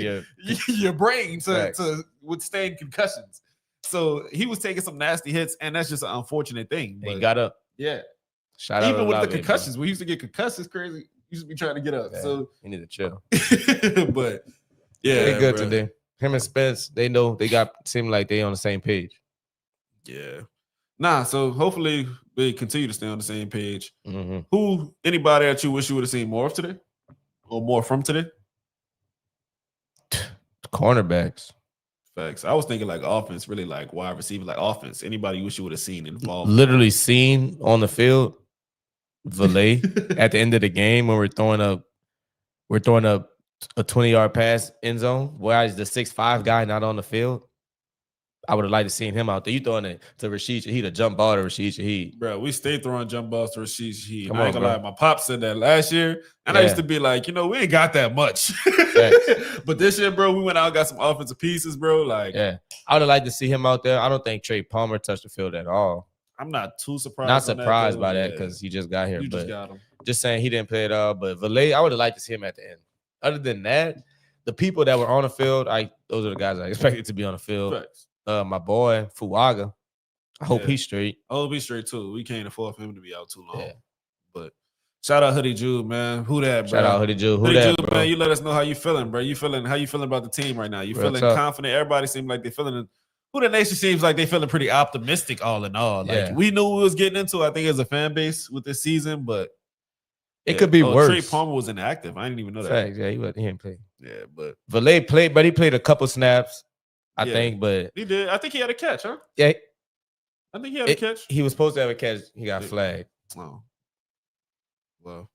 your brain to withstand concussions. So he was taking some nasty hits, and that's just an unfortunate thing. He got up. Yeah. Shout out even with the concussions, we used to get concussed. It's crazy. We used to be trying to get up. Yeah, so you need to chill. But yeah, they good today. Him and Spence, they know seem like they on the same page. Yeah. Nah, so hopefully they continue to stay on the same page. Mm-hmm. Anybody that you wish you would have seen more of today? Or more from today? Cornerbacks. Facts. I was thinking like offense, really like wide receiver, like offense. Anybody you wish you would have seen involved? Literally seen on the field. Valet at the end of the game when we're throwing a 20-yard pass end zone. Why is the 6'5" guy not on the field? I would have liked to seen him out there. You throwing it to Rashid Shaheed, a jump ball to Rashid Shaheed. Bro, we stay throwing jump balls to Rashid Shaheed. I ain't gonna lie, my pop said that last year, and I used to be like, we ain't got that much. But this year, bro, we went out and got some offensive pieces, bro. Like, yeah, I would have liked to see him out there. I don't think Trey Palmer touched the field at all. I'm not too surprised. Not surprised by that because he just got here. Just got him. Just saying he didn't play at all. But Valet, I would have liked to see him at the end. Other than that, the people that were on the field, those are the guys I expected to be on the field. Right. My boy Fuaga, I hope he's straight. I hope he's straight too. We can't afford for him to be out too long. Yeah. But shout out Hoodie Jude, man. Who that, bro? Shout out Hoodie Jude. Who that, bro? Man, you let us know how you feeling, bro. How you feeling about the team right now? You feeling confident? Everybody seems like they feeling. Who the Nation seems like they feeling pretty optimistic all in all. Like we knew we was getting into, I think, as a fan base with this season, but it could be worse. Trey Palmer was inactive. I didn't even know that. Facts, yeah, he didn't play. Yeah, but Valet played, but he played a couple snaps, I think. But he did. I think he had a catch, huh? Yeah, I think he had a catch. He was supposed to have a catch. He got flagged. Oh, well.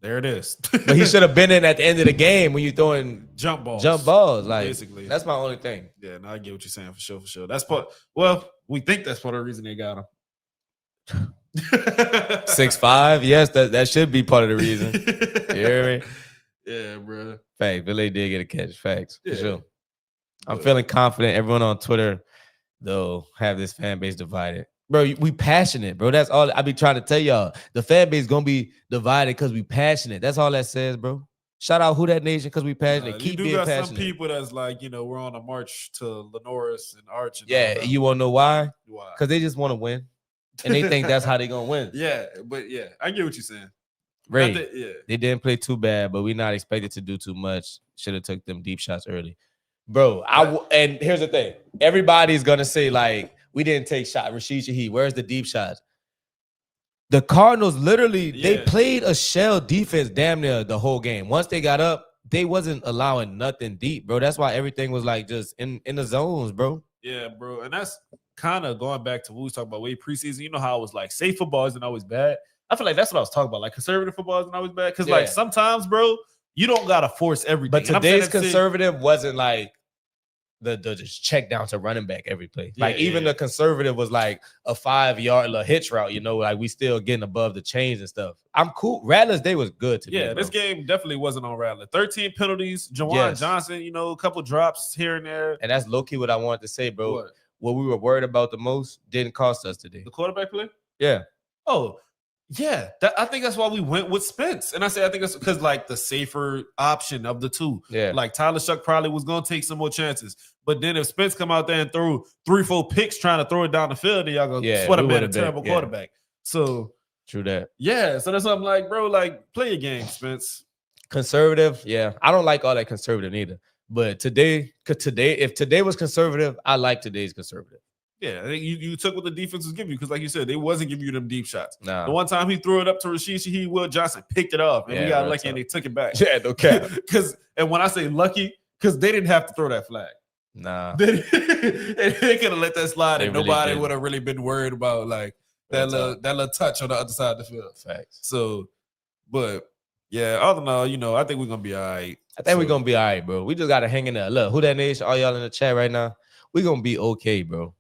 There it is. But he should have been in at the end of the game when you're throwing jump balls. Like, basically. That's my only thing. Yeah, no, I get what you're saying for sure. That's part. Well, we think that's part of the reason they got him. 6'5", yes, that should be part of the reason. You hear me? Yeah, bro. Facts. Billy did get a catch. Facts. For sure. I'm feeling confident. Everyone on Twitter, though, have this fan base divided. Bro, we passionate, bro. That's all I be trying to tell y'all. The fan base gonna be divided because we passionate. That's all that says, bro. Shout out Who That Nation because we passionate. Keep being passionate. Some people that's like, we're on a march to Lenoris and Arch. And you want to know why? Why? Because they just want to win. And they think that's how they gonna win. Yeah, but I get what you're saying. Ray, they didn't play too bad, but we're not expected to do too much. Should have took them deep shots early. Bro, and here's the thing. Everybody's gonna say, like, we didn't take shot. Rashid Shaheed, where's the deep shots? The Cardinals literally, they played a shell defense damn near the whole game. Once they got up, they wasn't allowing nothing deep, bro. That's why everything was like just in the zones, bro. Yeah, bro. And that's kind of going back to what we was talking about way preseason. You know how I was like, safe football isn't always bad. I feel like that's what I was talking about. Like conservative football isn't always bad. Because like sometimes, bro, you don't gotta force everything. But today's conservative wasn't like the just check down to running back every play. Like even the conservative was like a 5-yard hitch route, like we still getting above the chains and stuff. I'm cool. Rattler's day was good today. Yeah, this game definitely wasn't on Rattler. 13 penalties, Jawan Johnson, a couple drops here and there. And that's low-key what I wanted to say, bro. What we were worried about the most didn't cost us today. The quarterback play? Yeah. Oh, yeah, I think that's why we went with Spence. And I think it's because like the safer option of the two. Yeah. Like Tyler Shuck probably was going to take some more chances. But then if Spence come out there and throw 3-4 picks trying to throw it down the field, then y'all go sweat him at a terrible quarterback. So true that. Yeah. So that's what I'm like, bro, like play your game, Spence. Conservative. Yeah. I don't like all that conservative either. But if today was conservative, I like today's conservative. Yeah, I think you took what the defense was giving you because, like you said, they wasn't giving you them deep shots. Nah. The one time he threw it up to Rashid Shaheed, Will Johnson picked it off, and we got lucky and they took it back. Yeah, no cap. And when I say lucky, because they didn't have to throw that flag. Nah. They could have let that slide, and nobody would have really been worried about like that little touch on the other side of the field. Facts. So, but yeah, all in all, I think we're gonna be all right. I think we're gonna be all right, bro. We just gotta hang in there. Look, who that nation? All y'all in the chat right now. We're gonna be okay, bro.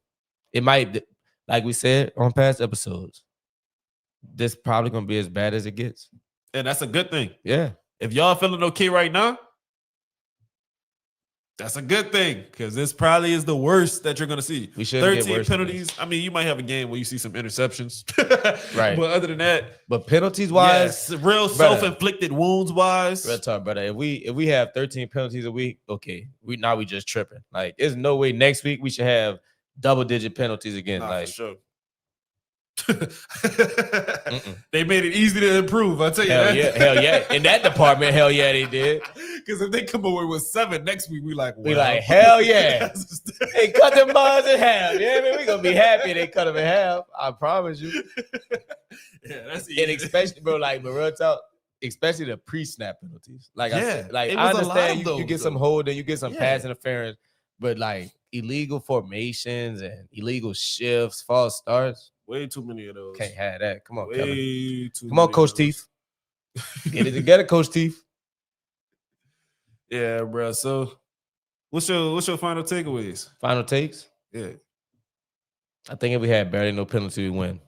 It might, like we said on past episodes, this probably gonna be as bad as it gets. And that's a good thing. Yeah. If y'all feeling okay right now, that's a good thing because this probably is the worst that you're going to see. We should 13 penalties. I mean, you might have a game where you see some interceptions. Right. But other than that. But penalties-wise. Yes, real self-inflicted wounds-wise. Real talk, brother. If we have 13 penalties a week, okay. We just tripping. Like, there's no way next week we should have double-digit penalties again. Nah, like, for sure. They made it easy to improve. I'll tell you that. Hell yeah. In that department, hell yeah, they did. Because if they come away with 7 next week, we like hell yeah. They cut them bars in half. Yeah, I mean, we're gonna be happy they cut them in half. I promise you. Yeah, that's easy. And especially, bro, like real talk, especially the pre-snap penalties. Like I said, like I understand you get some holding, you get some pass interference, but like illegal formations and illegal shifts, false starts. Way too many of those. Can't have that. Come on, Way Kellen. too Come on, Coach Teeth. Get it together, Coach Teeth. Yeah, bro. So, what's your final takeaways? Final takes? Yeah. I think if we had barely no penalty, we win.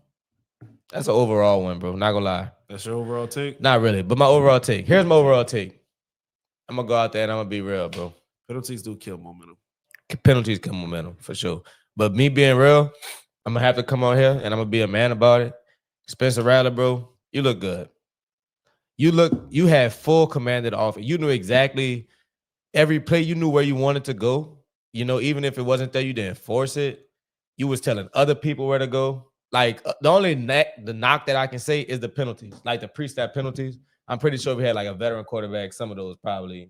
That's an overall win, bro. Not gonna lie. That's your overall take? Not really, but my overall take. Here's my overall take. I'm gonna go out there and I'm gonna be real, bro. Penalties do kill momentum. Penalties kill momentum for sure. But me being real, I'm gonna have to come on here and I'm gonna be a man about it. Spencer Rattler, bro, you look good. You had full command of the offense. You knew exactly every play. You knew where you wanted to go. Even if it wasn't there, you didn't force it. You was telling other people where to go. Like the only knock that I can say is the penalties, like the pre-snap penalties. I'm pretty sure we had like a veteran quarterback. Some of those probably,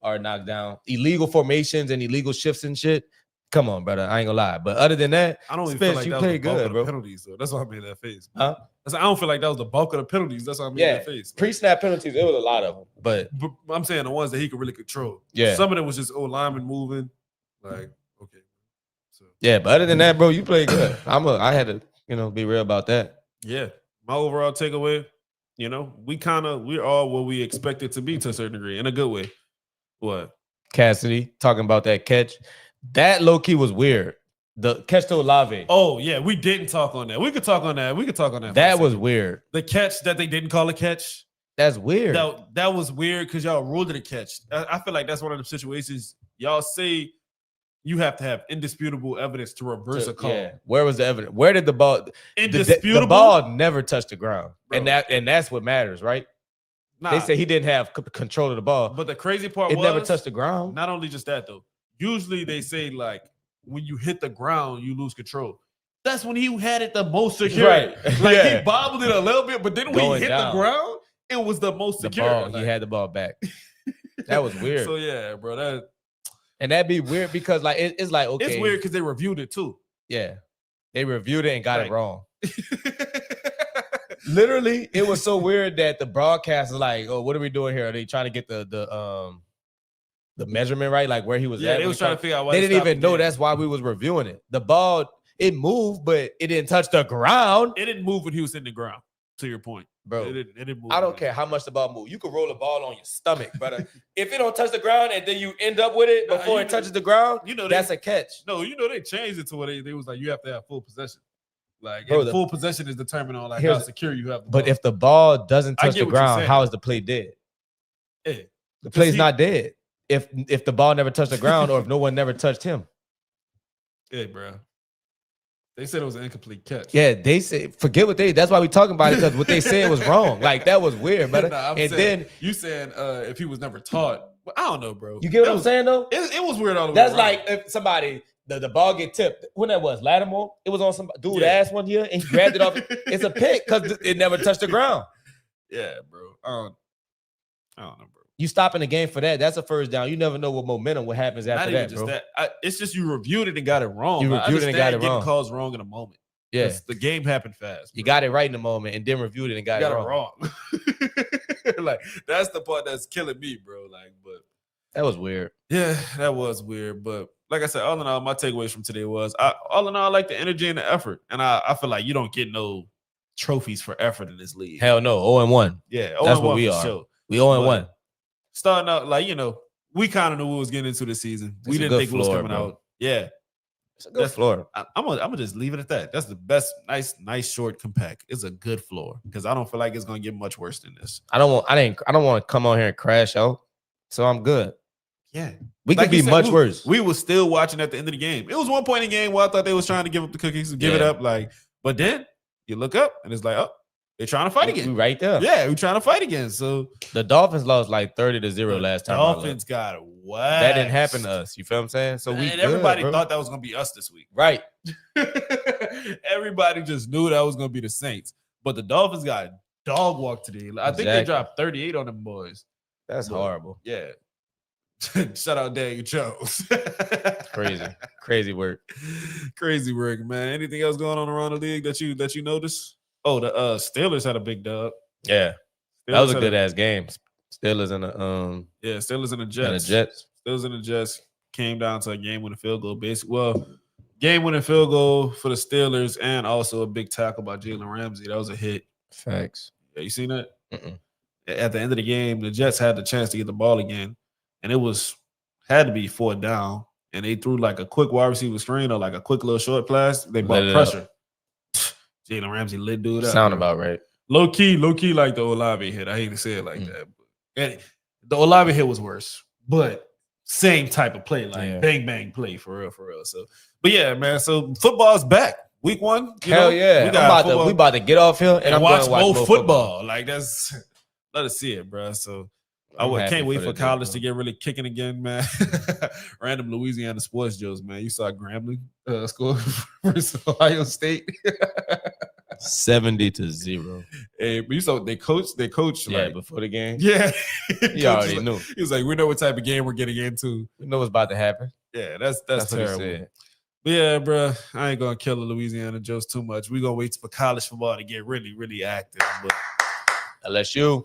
are knocked down. Illegal formations and illegal shifts and shit. Come on, brother. I ain't gonna lie. But other than that, I don't even feel like you that was the played bulk good, of the bro. penalties, though. That's why I made that face. Huh? I don't feel like that was the bulk of the penalties. That's why I made that face. Pre-snap penalties, it was a lot of them. But I'm saying the ones that he could really control. Yeah. Some of them was just linemen moving. Like, okay. So yeah, but other than that, bro, you played good. I had to, be real about that. Yeah. My overall takeaway, we're all what we expected to be to a certain degree, in a good way. What? Cassidy talking about that catch. That low-key was weird. The catch to Olave. Oh, yeah, we didn't talk on that. We could talk on that. That was weird. The catch that they didn't call a catch. That's weird. That was weird because y'all ruled it a catch. I feel like that's one of the situations y'all say you have to have indisputable evidence to reverse a call. Yeah. Where was the evidence? Where did the ball? Indisputable. The ball never touched the ground, bro. and that's what matters, right? Nah. They say he didn't have control of the ball, but the crazy part it never touched the ground. Not only just that though. Usually they say like when you hit the ground, you lose control. That's when he had it the most secure. Right. Like he bobbled it a little bit, but then when he hit the ground, it was the most secure. Ball, he had the ball back. That was weird. So yeah, bro. And that'd be weird because like it's like okay. It's weird because they reviewed it too. Yeah. They reviewed it and got it wrong. Literally, it was so weird that the broadcast is like, oh, what are we doing here? Are they trying to get the measurement right? Like where he was at? Yeah, they was trying to figure out why they didn't even know that's why we was reviewing it. The ball, it moved, but it didn't touch the ground. It didn't move when he was in the ground, to your point. Bro, it didn't move. I don't care how much the ball moved. You could roll the ball on your stomach, brother. If it don't touch the ground and then you end up with it before it touches the ground, that's a catch. No, they changed it to where they was like, you have to have full possession. Like, full possession is determined on like how secure you have the ball. But if the ball doesn't touch the ground, how is the play dead? Yeah. The play's not dead. If the ball never touched the ground or if no one never touched him. Yeah, bro. They said it was an incomplete catch. Yeah, they said forget what that's why we talking about it, because what they said was wrong. Like that was weird, brother. Then you said if he was never taught. Well, I don't know, bro. You get what I'm saying though? It was weird all the way. That's like if somebody the ball get tipped. When that was Lattimore, it was on some dude's ass one year and he grabbed it off. It's a pick because it never touched the ground. Yeah, bro. I don't know, bro. You stopping the game for that. That's a first down. You never know what happens after that, just bro. It's just you reviewed it and got it wrong. You reviewed it and got it wrong. Getting calls wrong in a moment. Yeah. The game happened fast. Bro. You got it right in the moment and then reviewed it and got it wrong. Like, that's the part that's killing me, bro. Like, but that was weird. Yeah, that was weird. But like I said, all in all, my takeaways from today was I like the energy and the effort. And I feel like you don't get no trophies for effort in this league. Hell no, 0-1. Yeah, that's what we are. Sure. We 0-1. Starting out, like, we kind of knew we was getting into the season. We didn't think it was coming out. Yeah. It's a good floor. I'm gonna just leave it at that. That's the best, nice short compact. It's a good floor because I don't feel like it's gonna get much worse than this. I don't want to come on here and crash out. So I'm good. Yeah, we could be much worse. We were still watching at the end of the game. It was one point in the game where I thought they was trying to give up the cookies and give it up. Like, but then you look up and it's like, oh, they're trying to fight again. We right there. Yeah, we're trying to fight again. So the Dolphins lost like 30-0 last time. Dolphins got what? That didn't happen to us. You feel what I'm saying? So everybody thought that was gonna be us this week. Right. Everybody just knew that was gonna be the Saints. But the Dolphins got dog walk today. I think they dropped 38 on them boys. That's horrible. Yeah. Shout out Daniel Jones. Crazy work. Crazy work, man. Anything else going on around the league that you noticed? Oh, the Steelers had a big dub. Yeah. That was a good ass game. Steelers and the Steelers and the Jets. Steelers and the Jets came down to a game-winning field goal. Game-winning field goal for the Steelers and also a big tackle by Jalen Ramsey. That was a hit. Facts. Yeah, you seen that? At the end of the game, the Jets had the chance to get the ball again, and it had to be 4th down, and they threw like a quick wide receiver screen or like a quick little short pass. They brought pressure. Jalen Ramsey lit dude up. Sound about right. Low key like the Olave hit. I hate to say it like that, and the Olave hit was worse, but same type of play, like bang bang play for real. So, but yeah, man. So football's back. Week 1. Hell yeah! We about to get off here and I'm watch more football. Like that's let us see it, bro. So I can't wait for college to get really kicking again, man. Random Louisiana sports jokes, man. You saw Grambling score versus Ohio State. 70-0. Hey, but you saw they coached like, before the game. Yeah. He already knew. He was like, we know what type of game we're getting into. We know what's about to happen. Yeah, that's terrible. But yeah, bro, I ain't gonna kill the Louisiana jokes too much. We're gonna wait for college football to get really, really active. But LSU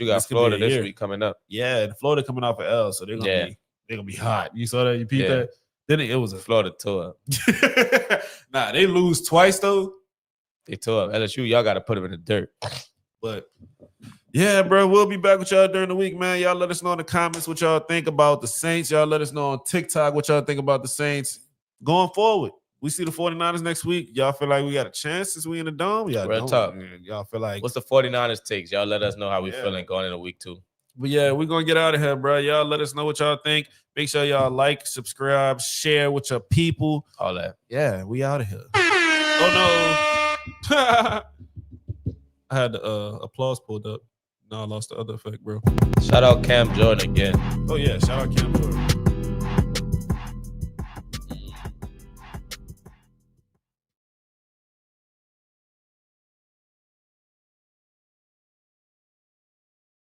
got Florida this week coming up. Yeah, and Florida coming off of L, so they're gonna be hot. You saw that? You peeped that? Then it was a Florida tour. Nah, they lose twice though. They tore up. LSU, y'all got to put them in the dirt. But yeah, bro, we'll be back with y'all during the week, man. Y'all let us know in the comments what y'all think about the Saints. Y'all let us know on TikTok what y'all think about the Saints going forward. We see the 49ers next week. Y'all feel like we got a chance since we in the dome? Y'all Real talk. Y'all feel like what's the 49ers takes? Y'all let us know how we feeling going into week 2. But yeah, we're gonna get out of here, bro. Y'all let us know what y'all think. Make sure y'all like, subscribe, share with your people. All that. Yeah, we out of here. Oh no. I had the applause pulled up. No, I lost the other effect, bro. Shout out Cam Jordan again. Oh yeah, shout out Cam Jordan.